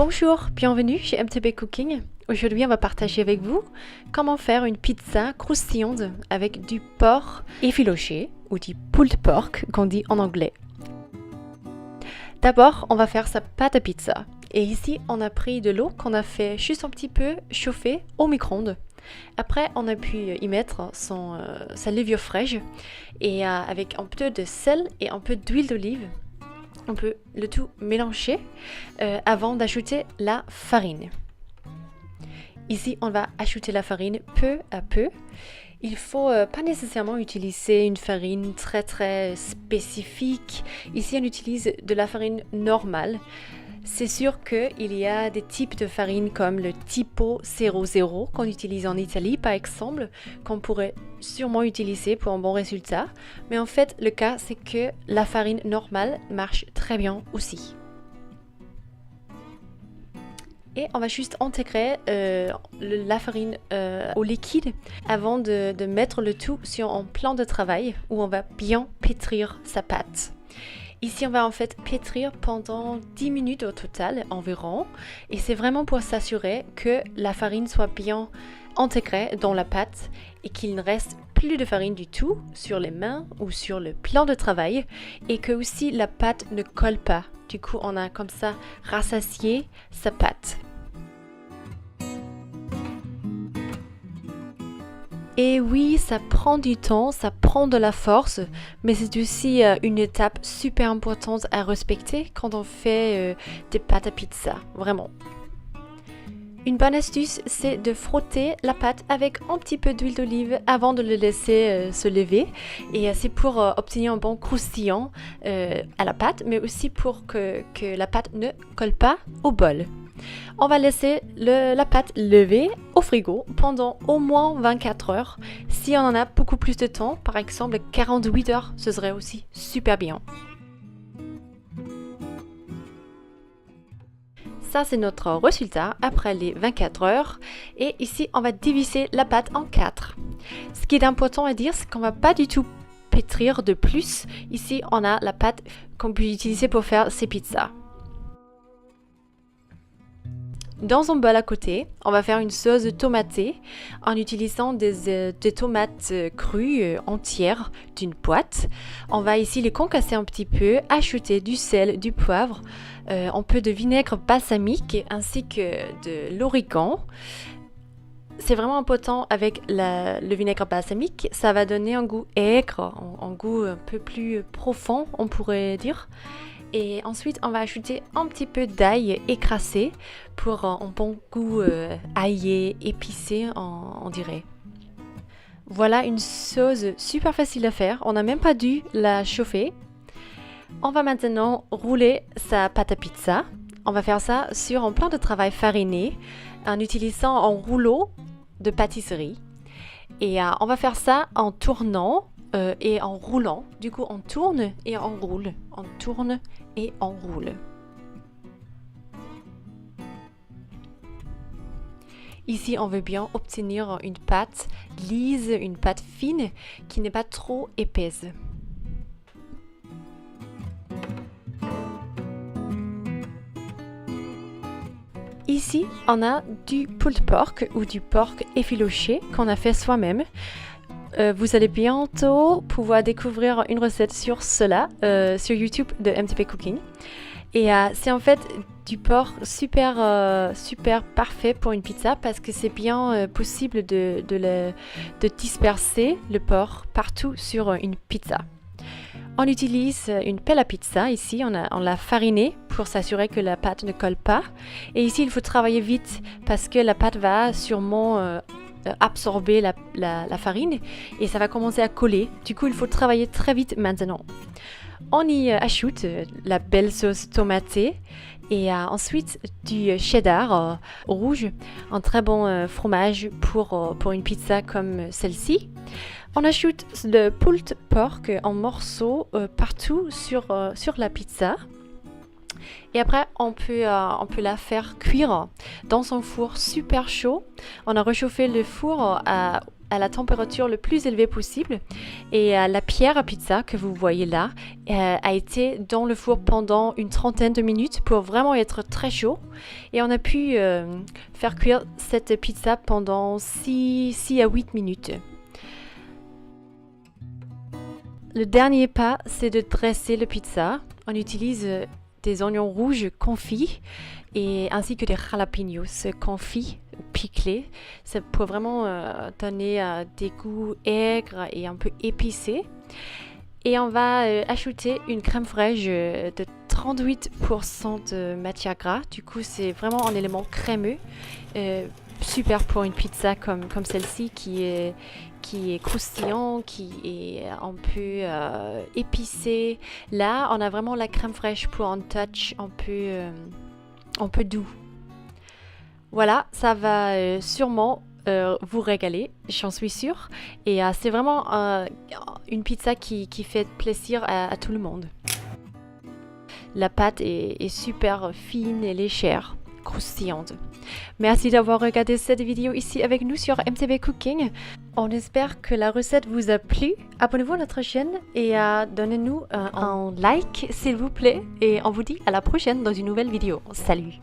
Bonjour, bienvenue chez MTB Cooking. Aujourd'hui, on va partager avec vous comment faire une pizza croustillante avec du porc effiloché ou du pulled pork qu'on dit en anglais. D'abord, on va faire sa pâte à pizza. Et ici, on a pris de l'eau qu'on a fait juste un petit peu chauffer au micro-ondes. Après, on a pu y mettre sa levure fraîche et avec un peu de sel et un peu d'huile d'olive. On peut le tout mélanger avant d'ajouter la farine. Ici, on va ajouter la farine peu à peu. Il faut pas nécessairement utiliser une farine très spécifique. Ici, on utilise de la farine normale. C'est sûr qu'il y a des types de farine comme le Tipo 00 qu'on utilise en Italie par exemple, qu'on pourrait sûrement utiliser pour un bon résultat. Mais en fait, le cas, c'est que la farine normale marche très bien aussi. Et on va juste intégrer la farine au liquide avant de mettre le tout sur un plan de travail où on va bien pétrir sa pâte. Ici, on va en fait pétrir pendant 10 minutes au total environ. Et c'est vraiment pour s'assurer que la farine soit bien intégrée dans la pâte et qu'il ne reste plus de farine du tout sur les mains ou sur le plan de travail et que aussi la pâte ne colle pas. Du coup, on a comme ça rassasié sa pâte. Et oui, ça prend du temps, ça prend de la force, mais c'est aussi une étape super importante à respecter quand on fait des pâtes à pizza, vraiment. Une bonne astuce, c'est de frotter la pâte avec un petit peu d'huile d'olive avant de le laisser se lever. Et c'est pour obtenir un bon croustillant à la pâte, mais aussi pour que la pâte ne colle pas au bol. On va laisser la pâte lever au frigo pendant au moins 24 heures. Si on en a beaucoup plus de temps, par exemple 48 heures, ce serait aussi super bien. Ça, c'est notre résultat après les 24 heures. Et ici, on va diviser la pâte en 4. Ce qui est important à dire, c'est qu'on ne va pas du tout pétrir de plus. Ici, on a la pâte qu'on peut utiliser pour faire ces pizzas. Dans un bol à côté, on va faire une sauce tomatée en utilisant des tomates crues entières d'une boîte. On va ici les concasser un petit peu, ajouter du sel, du poivre, un peu de vinaigre balsamique ainsi que de l'origan. C'est vraiment important avec le vinaigre balsamique, ça va donner un goût aigre, un goût un peu plus profond, on pourrait dire. Et ensuite, on va ajouter un petit peu d'ail écrasé pour un bon goût aillé, épicé, on dirait. Voilà une sauce super facile à faire. On n'a même pas dû la chauffer. On va maintenant rouler sa pâte à pizza. On va faire ça sur un plan de travail fariné en utilisant un rouleau de pâtisserie. Et on va faire ça en tournant et en roulant. Du coup, on tourne et on roule. On tourne et on roule. Ici, on veut bien obtenir une pâte lisse, une pâte fine qui n'est pas trop épaisse. Ici, on a du pulled pork ou du porc effiloché qu'on a fait soi-même. Vous allez bientôt pouvoir découvrir une recette sur cela sur YouTube de MTB Cooking. Et c'est en fait du porc super parfait pour une pizza parce que c'est bien possible de disperser le porc partout sur une pizza. On utilise une pelle à pizza, ici on l'a farinée pour s'assurer que la pâte ne colle pas. Et ici il faut travailler vite parce que la pâte va sûrement absorber la farine et ça va commencer à coller. Du coup, il faut travailler très vite maintenant. On y ajoute la belle sauce tomatée et ensuite du cheddar rouge, un très bon fromage pour une pizza comme celle-ci. On ajoute le pulled pork en morceaux partout sur la pizza. Et après, on peut la faire cuire dans un four super chaud. On a réchauffé le four à à la température le plus élevée possible. Et la pierre à pizza que vous voyez là a été dans le four pendant une trentaine de minutes pour vraiment être très chaud. Et on a pu faire cuire cette pizza pendant 6 à 8 minutes. Le dernier pas, c'est de dresser la pizza. On utilise des oignons rouges confits et ainsi que des jalapenos confits, piclés. Ça peut vraiment donner des goûts aigres et un peu épicés. Et on va ajouter une crème fraîche de 38% de matière grasse. Du coup, c'est vraiment un élément crémeux. Super pour une pizza comme celle-ci qui est croustillant, qui est un peu épicé. Là, on a vraiment la crème fraîche pour un touch un peu doux. Voilà, ça va sûrement vous régaler, j'en suis sûre. Et c'est vraiment une pizza qui fait plaisir à tout le monde. La pâte est super fine et légère, croustillante. Merci d'avoir regardé cette vidéo ici avec nous sur MCB Cooking. On espère que la recette vous a plu. Abonnez-vous à notre chaîne et donnez-nous un like s'il vous plaît. Et on vous dit à la prochaine dans une nouvelle vidéo. Salut!